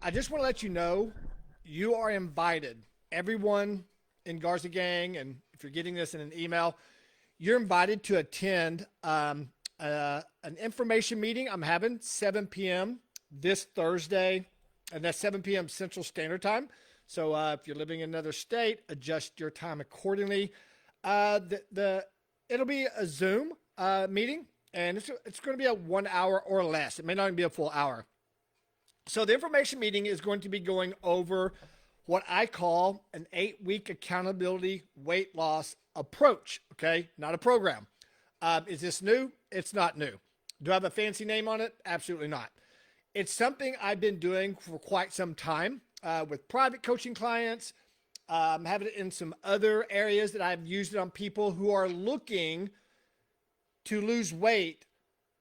I just want to let you know you are invited. Everyone in Garza Gang, and if you're getting this in an email, you're invited to attend an information meeting I'm having 7 p.m. this Thursday, and that's 7 p.m. Central Standard Time. So if you're living in another state, adjust your time accordingly. It'll be a Zoom meeting, and it's going to be a 1 hour or less. It may not even be a full hour. So the information meeting is going to be going over what I call an 8-week accountability weight loss approach. Okay, not a program. Is this new? It's not new. Do I have a fancy name on it? Absolutely not. It's something I've been doing for quite some time with private coaching clients. Having it in some other areas that I've used it on people who are looking to lose weight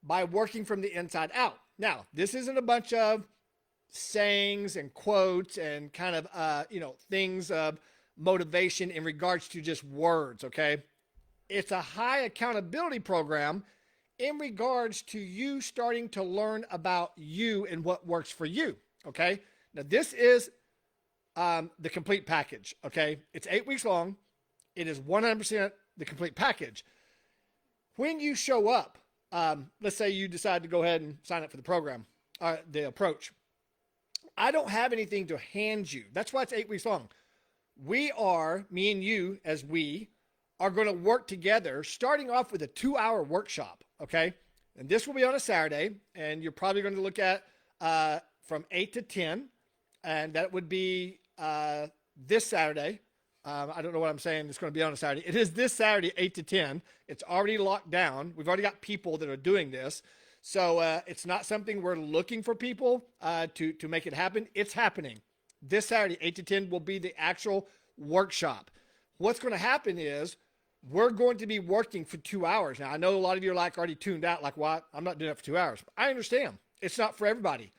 by working from the inside out. Now, this isn't a bunch of sayings and quotes and kind of, things of motivation in regards to just words, okay? It's a high accountability program in regards to you starting to learn about you and what works for you, okay? Now, this is the complete package, okay? It's 8 weeks long. It is 100% the complete package. When you show up, let's say you decide to go ahead and sign up for the program, the approach. I don't have anything to hand you. That's why it's 8 weeks long. Me and you, as we are going to work together, starting off with a 2-hour workshop, okay? And this will be on a Saturday, and you're probably going to look at from 8 to 10, and that would be this Saturday. I don't know what I'm saying. It's going to be on a Saturday. It is this Saturday, 8 to 10. It's already locked down. We've already got people that are doing this. So it's not something we're looking for people to make it happen. It's happening. This Saturday, 8 to 10, will be the actual workshop. What's going to happen is we're going to be working for 2 hours. Now, I know a lot of you are already tuned out, like, what? I'm not doing it for 2 hours. I understand. It's not for everybody.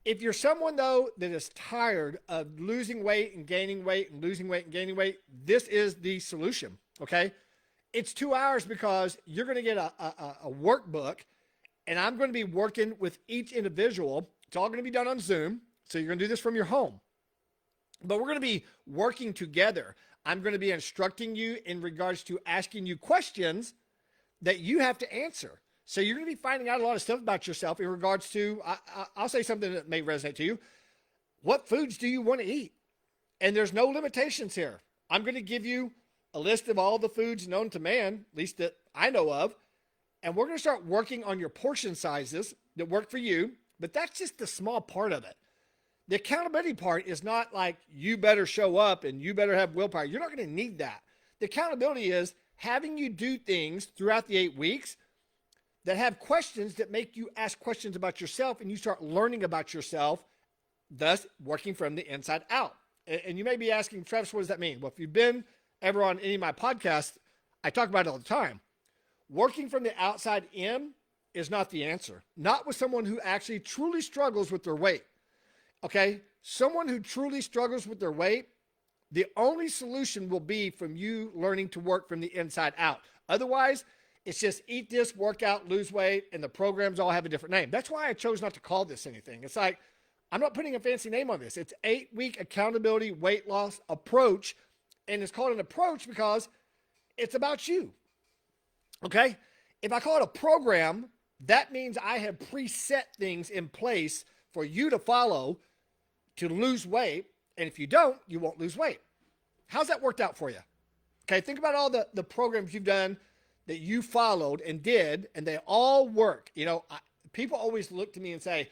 If you're someone, though, that is tired of losing weight and gaining weight and losing weight and gaining weight, this is the solution, okay? It's 2 hours because you're going to get a workbook, and I'm going to be working with each individual. It's all going to be done on Zoom, so you're going to do this from your home. But we're going to be working together. I'm going to be instructing you in regards to asking you questions that you have to answer. So you're going to be finding out a lot of stuff about yourself in regards to, I'll say something that may resonate to you. What foods do you want to eat? And there's no limitations here. I'm going to give you a list of all the foods known to man, at least that I know of. And we're going to start working on your portion sizes that work for you. But that's just the small part of it. The accountability part is not like you better show up and you better have willpower. You're not going to need that. The accountability is having you do things throughout the 8 weeks that have questions that make you ask questions about yourself, and you start learning about yourself, thus working from the inside out. And you may be asking, Travis, what does that mean? Well, if you've been ever on any of my podcasts, I talk about it all the time. Working from the outside in is not the answer. Not with someone who actually truly struggles with their weight. Okay? Someone who truly struggles with their weight, the only solution will be from you learning to work from the inside out. Otherwise, it's just eat this, work out, lose weight, and the programs all have a different name. That's why I chose not to call this anything. It's like, I'm not putting a fancy name on this. It's 8-week accountability weight loss approach, and it's called an approach because it's about you. Okay? If I call it a program, that means I have preset things in place for you to follow to lose weight, and if you don't, you won't lose weight. How's that worked out for you? Okay, think about all the programs you've done that you followed and did, and they all work. People always look to me and say,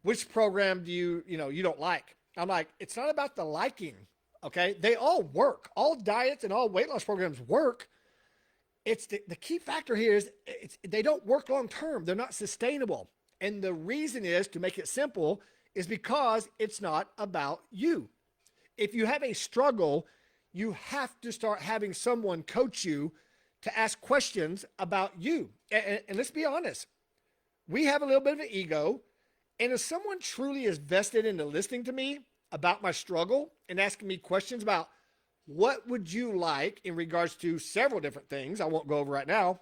which program do you don't like? I'm like, it's not about the liking, okay? They all work. All diets and all weight loss programs work. It's the key factor here is they don't work long term. They're not sustainable. And the reason is, to make it simple, is because it's not about you. If you have a struggle, you have to start having someone coach you to ask questions about you. And let's be honest, we have a little bit of an ego. And if someone truly is vested into listening to me about my struggle and asking me questions about what would you like in regards to several different things I won't go over right now,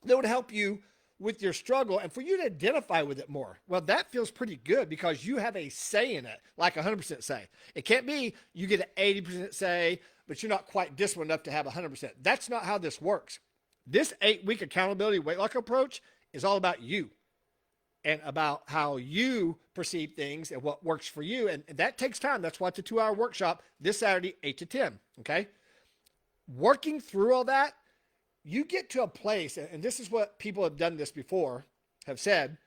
that would help you with your struggle and for you to identify with it more. Well, that feels pretty good because you have a say in it, like 100% say. It can't be you get an 80% say, but you're not quite disciplined enough to have 100%. That's not how this works. This 8-week accountability weight loss approach is all about you and about how you perceive things and what works for you. And that takes time. That's why it's a 2-hour workshop this Saturday, 8 to 10. Okay. Working through all that, you get to a place, and this is what people have done this before, have said,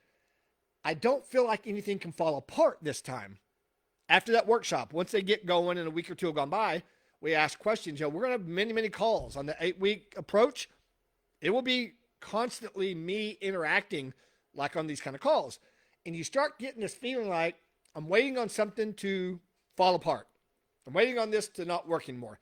I don't feel like anything can fall apart this time. After that workshop, once they get going and a week or two have gone by, we ask questions. We're going to have many, many calls on the 8-week approach. It will be constantly me interacting like on these kind of calls. And you start getting this feeling like I'm waiting on something to fall apart. I'm waiting on this to not work anymore.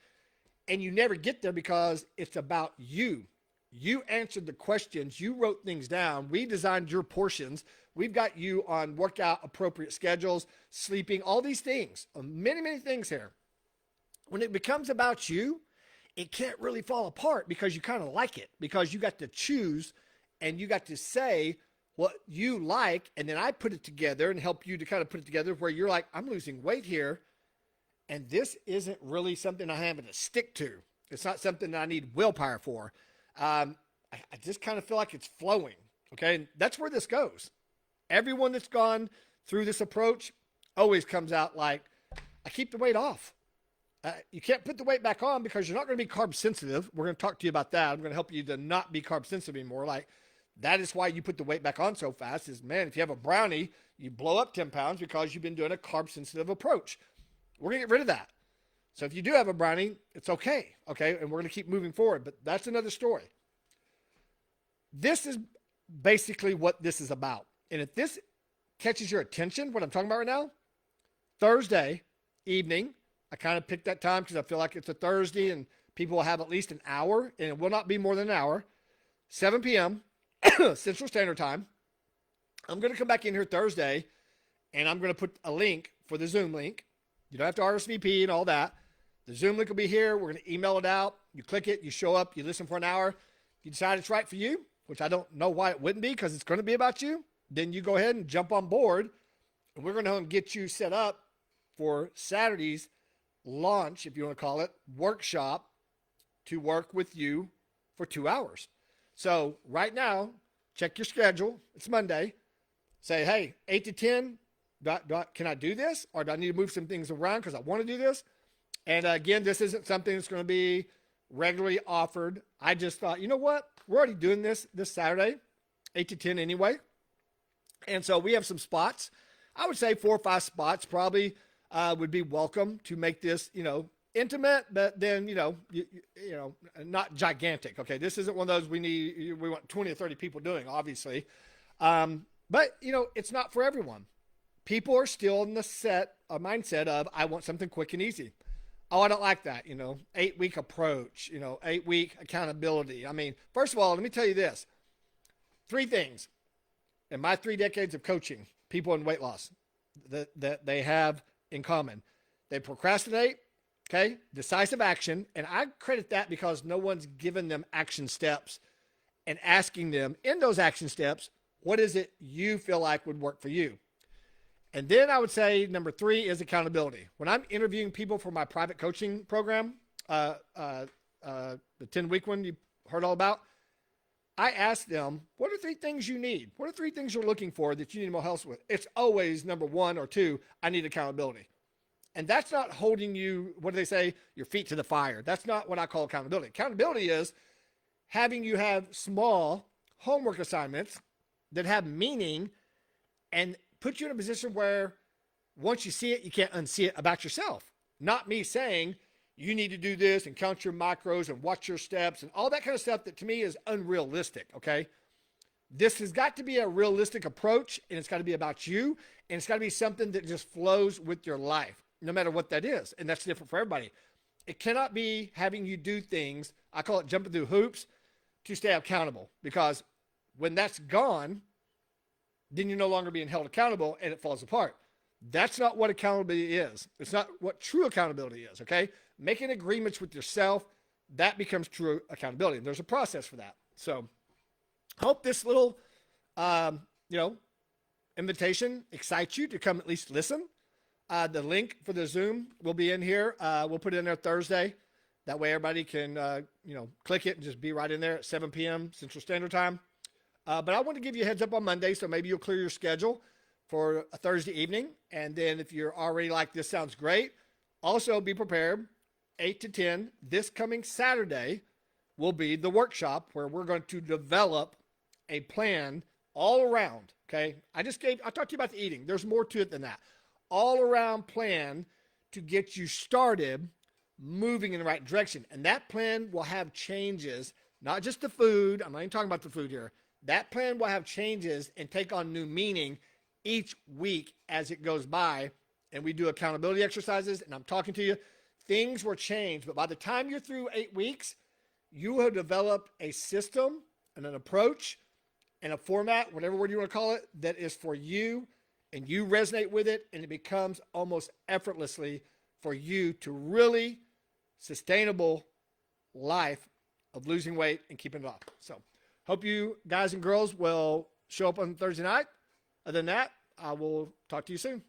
And you never get there because it's about you. You answered the questions. You wrote things down. We designed your portions. We've got you on workout appropriate schedules, sleeping, all these things, many, many things here. When it becomes about you, it can't really fall apart because you kind of like it, because you got to choose and you got to say what you like. And then I put it together and help you to kind of put it together where you're like, I'm losing weight here. And this isn't really something I'm having to stick to. It's not something that I need willpower for. I just kind of feel like it's flowing. Okay. And that's where this goes. Everyone that's gone through this approach always comes out like, I keep the weight off. You can't put the weight back on because you're not going to be carb sensitive. We're going to talk to you about that. I'm going to help you to not be carb sensitive anymore. Like, that is why you put the weight back on so fast is, man, if you have a brownie, you blow up 10 pounds because you've been doing a carb sensitive approach. We're going to get rid of that. So if you do have a brownie, it's okay. Okay. And we're going to keep moving forward, but that's another story. This is basically what this is about. And if this catches your attention, what I'm talking about right now, Thursday evening, I kind of picked that time because I feel like it's a Thursday and people will have at least an hour, and it will not be more than an hour, 7 p.m. Central Standard Time. I'm going to come back in here Thursday and I'm going to put a link for the Zoom link. You don't have to RSVP and all that. The Zoom link will be here. We're going to email it out. You click it, you show up, you listen for an hour. If you decide it's right for you, which I don't know why it wouldn't be because it's going to be about you, then you go ahead and jump on board. And we're going to get you set up for Saturday's launch, if you want to call it, workshop to work with you for 2 hours. So right now, check your schedule. It's Monday. Say, hey, 8 to 10, can I do this? Or do I need to move some things around because I want to do this? And again, this isn't something that's going to be regularly offered. I just thought, you know what? We're already doing this Saturday, 8 to 10 anyway. And so we have some spots. I would say 4 or 5 spots probably would be welcome to make this, intimate, but then, not gigantic. Okay. This isn't one of those we want 20 or 30 people doing, obviously. But it's not for everyone. People are still in the mindset of, I want something quick and easy. Oh, I don't like that. 8-week approach, 8-week accountability. I mean, first of all, let me tell you this, 3 things in my 3 decades of coaching people in weight loss that they have in common. They procrastinate. Okay. Decisive action. And I credit that because no one's given them action steps and asking them in those action steps, what is it you feel like would work for you? And then I would say number 3 is accountability. When I'm interviewing people for my private coaching program, the 10-week one you heard all about, I ask them, what are 3 things you need? What are 3 things you're looking for that you need more help with? It's always number 1 or 2, I need accountability. And that's not holding you, what do they say, your feet to the fire. That's not what I call accountability. Accountability is having you have small homework assignments that have meaning and put you in a position where once you see it, you can't unsee it about yourself. Not me saying you need to do this and count your macros and watch your steps and all that kind of stuff that to me is unrealistic, okay? This has got to be a realistic approach, and it's got to be about you, and it's got to be something that just flows with your life, no matter what that is. And that's different for everybody. It cannot be having you do things, I call it jumping through hoops, to stay accountable. Because when that's gone, then you're no longer being held accountable and it falls apart. That's not what accountability is. It's not what true accountability is, okay? Making agreements with yourself, that becomes true accountability. And there's a process for that. So hope this little you know, invitation excites you to come at least listen. The link for the Zoom will be in here. We'll put it in there Thursday. That way everybody can, click it and just be right in there at 7 p.m. Central Standard Time. But I want to give you a heads up on Monday, so maybe you'll clear your schedule for a Thursday evening. And then if you're already like, this sounds great, also be prepared. 8 to 10 this coming Saturday will be the workshop where we're going to develop a plan all around. Okay. I talked to you about the eating. There's more to it than that. All around plan to get you started moving in the right direction. And that plan will have changes, not just the food. I'm not even talking about the food here. That plan will have changes and take on new meaning each week as it goes by. And we do accountability exercises, and I'm talking to you. Things will change, but by the time you're through 8 weeks, you will have developed a system and an approach and a format, whatever word you want to call it, that is for you, and you resonate with it, and it becomes almost effortlessly for you to really sustainable life of losing weight and keeping it off. So hope you guys and girls will show up on Thursday night. Other than that, I will talk to you soon.